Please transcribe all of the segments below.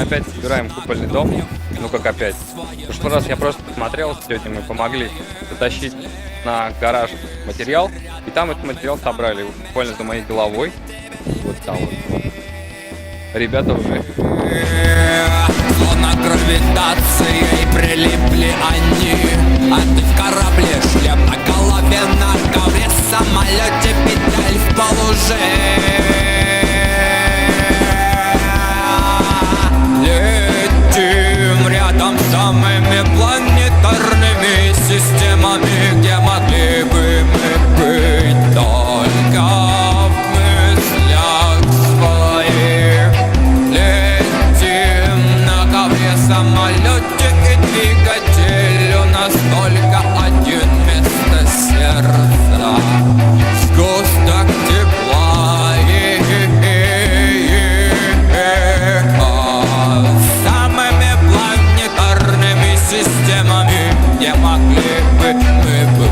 опять собираем купольный дом. Ну как опять? В прошлый раз я просто посмотрел с тетей, мы помогли затащить на гараж материал. И там этот материал собрали буквально за моей головой. Вот там вот. Ребята уже. Словно гравитацией прилипли они. А ты в корабле, шлем на голове, на ковре, самолете, педаль в пол уже. Летим рядом с самыми планетарными системами, где могли бы мы быть только в мыслях своих. Летим на ковре, самолете и двигатель, у нас только один вместо сердца. Сгусток тепла самыми планетарными системами, где могли бы мы быть.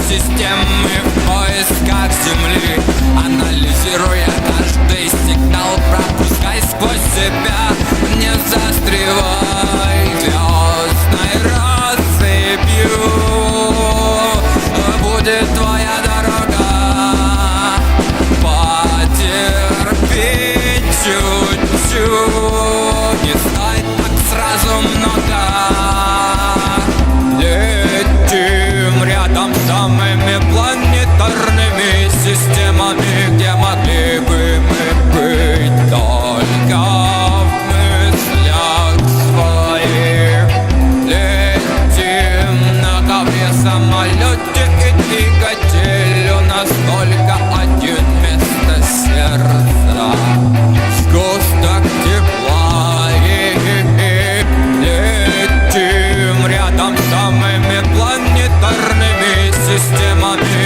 Системы в поисках Земли, анализируя каждый сигнал, пропускай сквозь себя, не застревай звездной россыпью. Будет твоя дорога, потерпи чуть-чуть, не стой так сразу много. Летим рядом с самыми планетарными системами, где могли бы мы быть только в мыслях своих. Летим на ковре, самолете и двигатель, у нас только один вместо сердца. Сгусток тепла летим рядом с самыми планетарными системами,